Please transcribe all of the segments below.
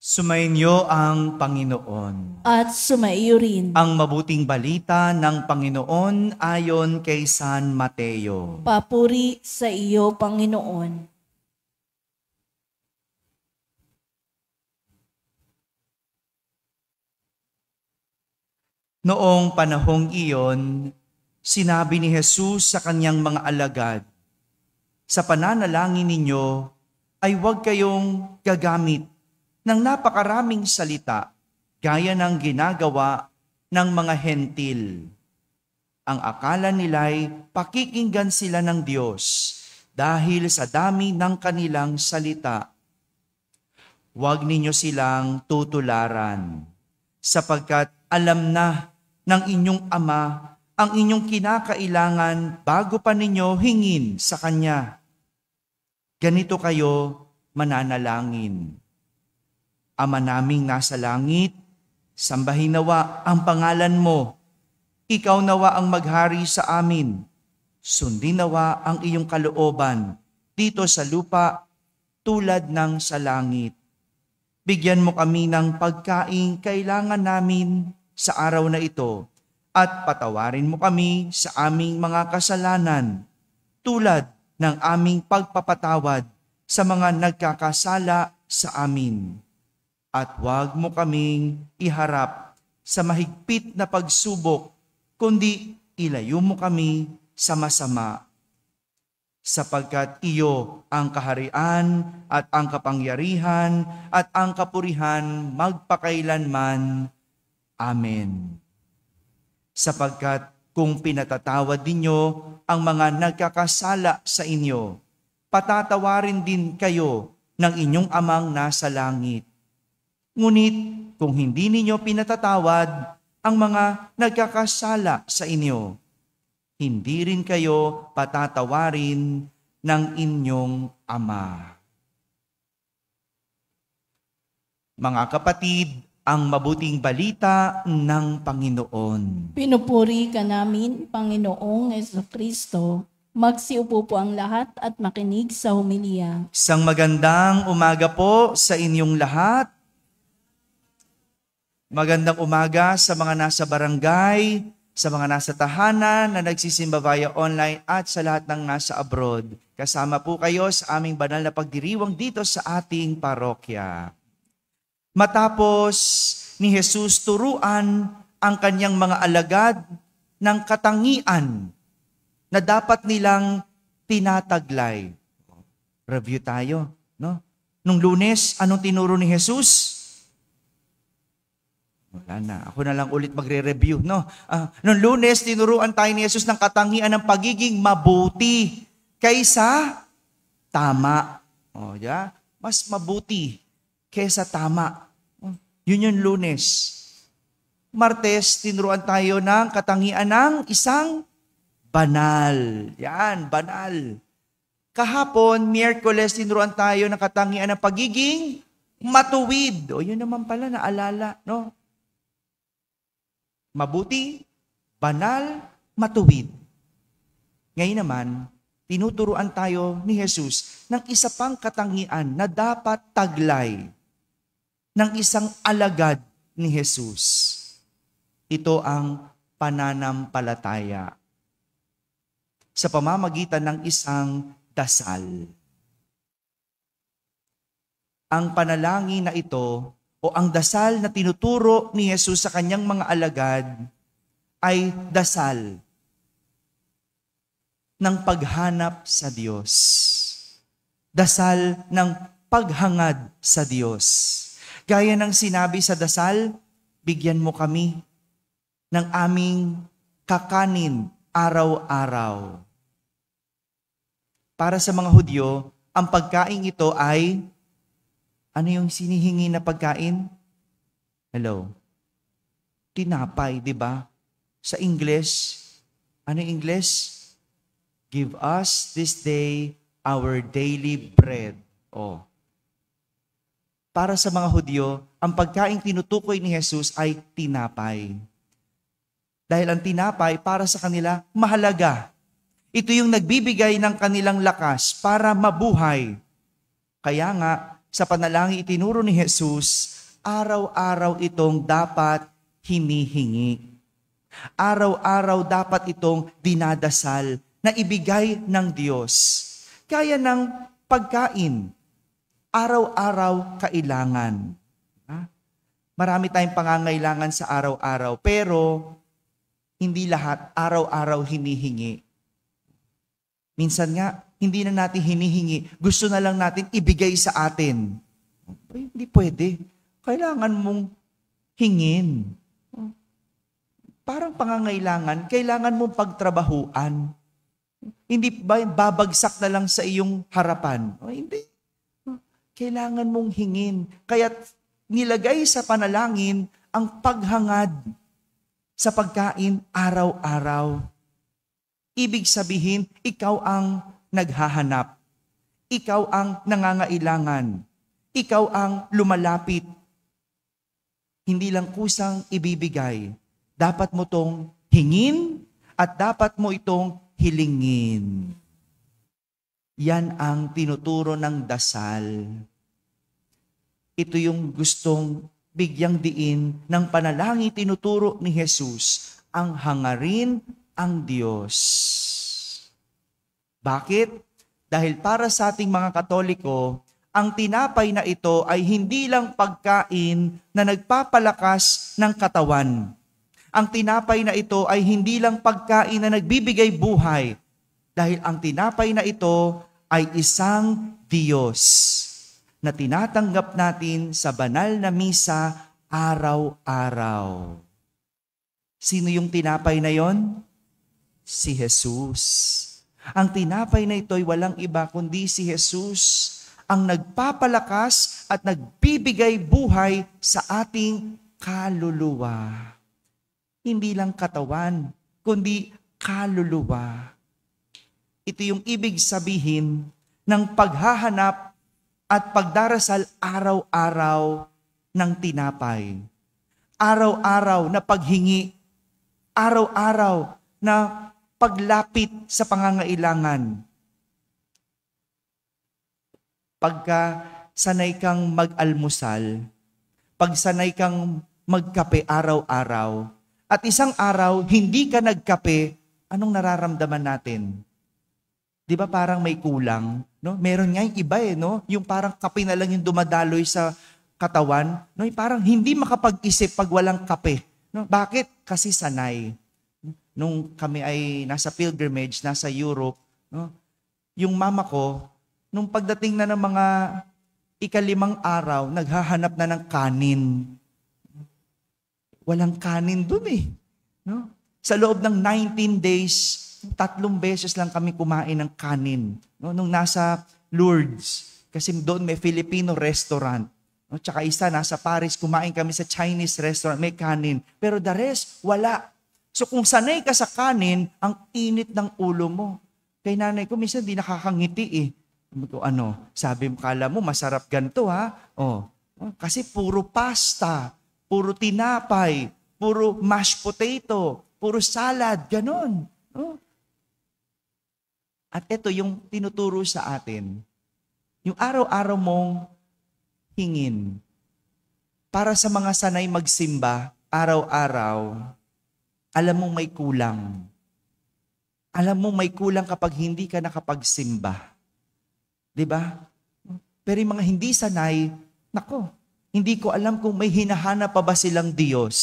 Sumainyo ang Panginoon. At sumaiyo rin. Ang mabuting balita ng Panginoon ayon kay San Mateo. Papuri sa iyo, Panginoon. Noong panahong iyon, sinabi ni Jesus sa kanyang mga alagad, "Sa pananalangin ninyo ay huwag kayong gagamit ng napakaraming salita gaya ng ginagawa ng mga hentil. Ang akala nila'y pakikinggan sila ng Diyos dahil sa dami ng kanilang salita. Huwag ninyo silang tutularan, sapagkat alam na ng inyong Ama ang inyong kinakailangan bago pa ninyo hingin sa Kanya. Ganito kayo mananalangin. Ama naming nasa langit, sambahin nawa ang pangalan mo. Ikaw nawa ang maghari sa amin. Sundin nawa ang iyong kalooban dito sa lupa tulad ng sa langit. Bigyan mo kami ng pagkaing kailangan namin sa araw na ito at patawarin mo kami sa aming mga kasalanan tulad ng aming pagpapatawad sa mga nagkakasala sa amin. At huwag mo kaming iharap sa mahigpit na pagsubok, kundi ilayo mo kami sa masama. Sapagkat iyo ang kaharian at ang kapangyarihan at ang kapurihan magpakailanman. Amen. Sapagkat kung pinatatawad ninyo ang mga nagkakasala sa inyo, patatawarin din kayo ng inyong Amang nasa langit. Ngunit kung hindi ninyo pinatatawad ang mga nagkakasala sa inyo, hindi rin kayo patatawarin ng inyong Ama. Mga kapatid, ang mabuting balita ng Panginoon. Pinupuri ka namin, Panginoong Jesucristo. Magsiupo po ang lahat at makinig sa homilya. Isang magandang umaga po sa inyong lahat. Magandang umaga sa mga nasa barangay, sa mga nasa tahanan na nagsisimba via online at sa lahat ng nasa abroad. Kasama po kayo sa aming banal na pagdiriwang dito sa ating parokya. Matapos ni Jesus turuan ang kanyang mga alagad ng katangian na dapat nilang tinataglay. Review tayo, no? Nung Lunes, anong tinuro ni Jesus? Wala na. Ako na lang ulit magre-review, no? Nung Lunes, tinuruan tayo ni Jesus ng katangian ng pagiging mabuti kaysa tama. Yeah? Mas mabuti kaysa tama. Yun yung Lunes. Martes, tinuruan tayo ng katangian ng isang banal. Yan, banal. Kahapon, Miyerkules, tinuruan tayo ng katangian ng pagiging matuwid. O yun naman pala, naalala, no? Mabuti, banal, matuwid. Ngayon naman, tinuturuan tayo ni Jesus ng isa pang katangian na dapat taglay ng isang alagad ni Jesus. Ito ang pananampalataya sa pamamagitan ng isang dasal. Ang panalangin na ito o ang dasal na tinuturo ni Jesus sa kanyang mga alagad ay dasal ng paghanap sa Diyos. Dasal ng paghangad sa Diyos. Gaya ng sinabi sa dasal, bigyan mo kami ng aming kakanin araw-araw. Para sa mga Hudyo, ang pagkain ito ay, ano yung sinihingi na pagkain? Hello? Tinapay, di ba? Sa English, ano yung English? Give us this day our daily bread. Para sa mga Hudyo, ang pagkain tinutukoy ni Jesus ay tinapay. Dahil ang tinapay para sa kanila mahalaga. Ito yung nagbibigay ng kanilang lakas para mabuhay. Kaya nga, sa panalangin itinuro ni Jesus araw-araw itong dapat hinihingi. Araw-araw dapat itong dinadasal na ibigay ng Diyos. Kaya ng pagkain, araw-araw kailangan. Marami tayong pangangailangan sa araw-araw, pero hindi lahat araw-araw hinihingi. Minsan nga, hindi na natin hinihingi. Gusto na lang natin ibigay sa atin. Hindi pwede. Kailangan mong hingin. Parang pangangailangan, kailangan mong pagtrabahuan. Hindi ba babagsak na lang sa iyong harapan? Hindi. Kailangan mong hingin. Kaya nilagay sa panalangin ang paghangad sa pagkain araw-araw. Ibig sabihin, ikaw ang naghahanap. Ikaw ang nangangailangan. Ikaw ang lumalapit. Hindi lang kusang ibibigay. Dapat mo itong hingin at dapat mo itong hilingin. Yan ang tinuturo ng dasal. Ito yung gustong bigyang diin ng panalangin tinuturo ni Jesus, ang hangarin ang Diyos. Bakit? Dahil para sa ating mga Katoliko, ang tinapay na ito ay hindi lang pagkain na nagpapalakas ng katawan. Ang tinapay na ito ay hindi lang pagkain na nagbibigay buhay. Dahil ang tinapay na ito ay isang Diyos na tinatanggap natin sa banal na misa araw-araw. Sino yung tinapay na yon? Si Jesus. Ang tinapay na ito ay walang iba kundi si Jesus, ang nagpapalakas at nagbibigay buhay sa ating kaluluwa. Hindi lang katawan, kundi kaluluwa. Ito yung ibig sabihin ng paghahanap at pagdarasal araw-araw ng tinapay. Araw-araw na paghingi. Araw-araw na paglapit sa pangangailangan. Pagka sanay kang mag-almusal, pag sanay kang magkape araw-araw, at isang araw hindi ka nagkape, anong nararamdaman natin? Di ba parang may kulang? No? Meron nga yung iba no? Yung parang kape na lang yung dumadaloy sa katawan. No? Yung parang hindi makapag-isip pag walang kape. No? Bakit? Kasi sanay. Nung kami ay nasa pilgrimage, nasa Europe, no? Yung mama ko, nung pagdating na ng mga 5 araw, naghahanap na ng kanin. Walang kanin dun no? Sa loob ng 19 days, 3 beses lang kami kumain ng kanin. No? Nung nasa Lourdes, kasi doon may Filipino restaurant. No? Tsaka isa, nasa Paris, kumain kami sa Chinese restaurant, may kanin. Pero the rest, wala. So kung sanay ka sa kanin, ang init ng ulo mo. Kay nanay ko, minsan di nakakangiti Sabi mo, kala mo, masarap ganito kasi puro pasta, puro tinapay, puro mashed potato, puro salad, ganon. At ito yung tinuturo sa atin. Yung araw-araw mong hingin. Para sa mga sanay magsimba, araw-araw, alam mong may kulang. Alam mong may kulang kapag hindi ka nakapagsimba. Diba? Pero yung mga hindi sanay, hindi ko alam kung may hinahanap pa ba silang Diyos.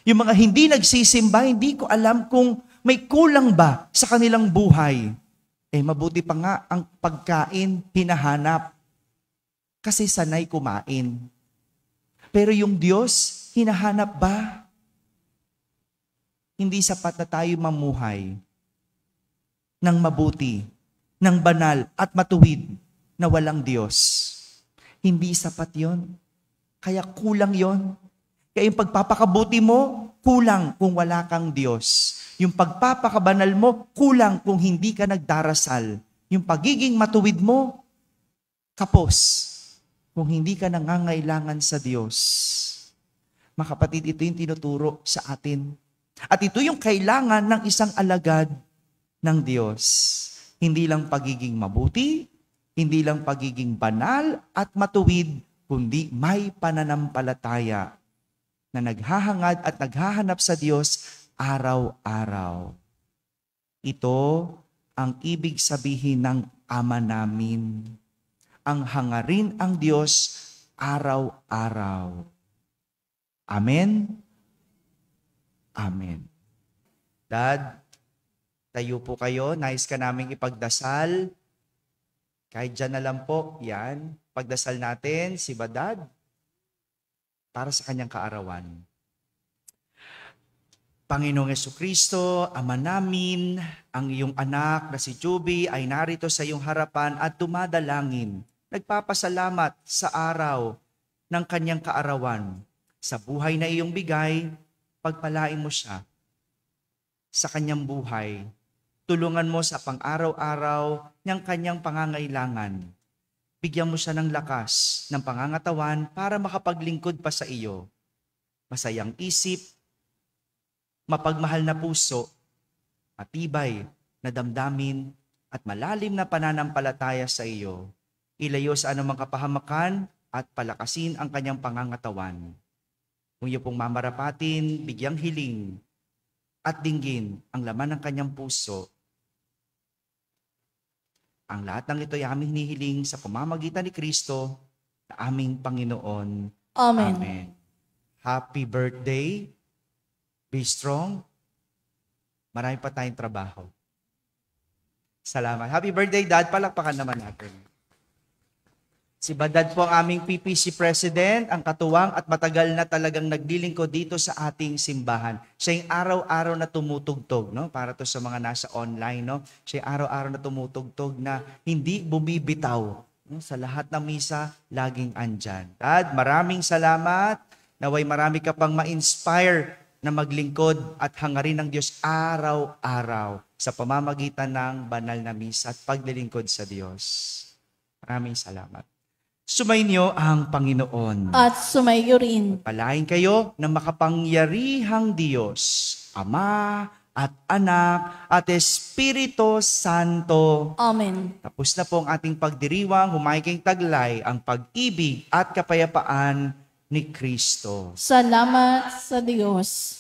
Yung mga hindi nagsisimba, hindi ko alam kung may kulang ba sa kanilang buhay. Mabuti pa nga ang pagkain hinahanap. Kasi sanay kumain. Pero yung Diyos, hinahanap ba? Hindi sapat na tayo mamuhay ng mabuti, ng banal at matuwid na walang Diyos. Hindi sapat yon. Kaya kulang yon. Kaya yung pagpapakabuti mo, kulang kung wala kang Diyos. Yung pagpapakabanal mo, kulang kung hindi ka nagdarasal. Yung pagiging matuwid mo, kapos kung hindi ka nangangailangan sa Diyos. Mga kapatid, ito yung tinuturo sa atin. At ito yung kailangan ng isang alagad ng Diyos. Hindi lang pagiging mabuti, hindi lang pagiging banal at matuwid, kundi may pananampalataya na naghahangad at naghahanap sa Diyos araw-araw. Ito ang ibig sabihin ng Ama namin. Ang hangarin ang Diyos araw-araw. Amen? Amen. Dad, tayo po kayo. Nais ka naming ipagdasal. Kahit dyan na lang po, yan. Pagdasal natin si Badad para sa kanyang kaarawan. Panginoong Jesucristo, Ama namin, ang iyong anak na si Juby ay narito sa iyong harapan at dumadalangin. Nagpapasalamat sa araw ng kanyang kaarawan. Sa buhay na iyong bigay, pagpalain mo siya sa kanyang buhay. Tulungan mo sa pang-araw-araw niyang kanyang pangangailangan. Bigyan mo siya ng lakas, ng pangangatawan para makapaglingkod pa sa iyo. Masayang isip, mapagmahal na puso, matibay na damdamin at malalim na pananampalataya sa iyo. Ilayo sa anumang kapahamakan at palakasin ang kanyang pangangatawan. Kung iyo pong mamarapatin, bigyang hiling at dinggin ang laman ng kanyang puso. Ang lahat ng ito ay aming hinihiling sa pamamagitan ni Kristo na aming Panginoon. Amen. Amen. Happy birthday. Be strong. Marami pa tayong trabaho. Salamat. Happy birthday, Dad. Palakpakan naman natin. Si Badad po ang aming PPC President, ang katuwang at matagal na talagang naglilingkod dito sa ating simbahan. Siya yung araw-araw na tumutugtog, no? Para to sa mga nasa online, no? Siya yung araw-araw na tumutugtog na hindi bumibitaw. No? Sa lahat ng misa, laging andyan. Dad, maraming salamat. Naway marami ka pang ma-inspire na maglingkod at hangarin ng Diyos araw-araw sa pamamagitan ng banal na misa at paglilingkod sa Diyos. Maraming salamat. Sumainyo ang Panginoon. At sumayo rin. Palain kayo ng makapangyarihang Diyos, Ama at Anak at Espiritu Santo. Amen. Tapos na po ang ating pagdiriwang, humaking taglay ang pag-ibig at kapayapaan ni Kristo. Salamat sa Diyos.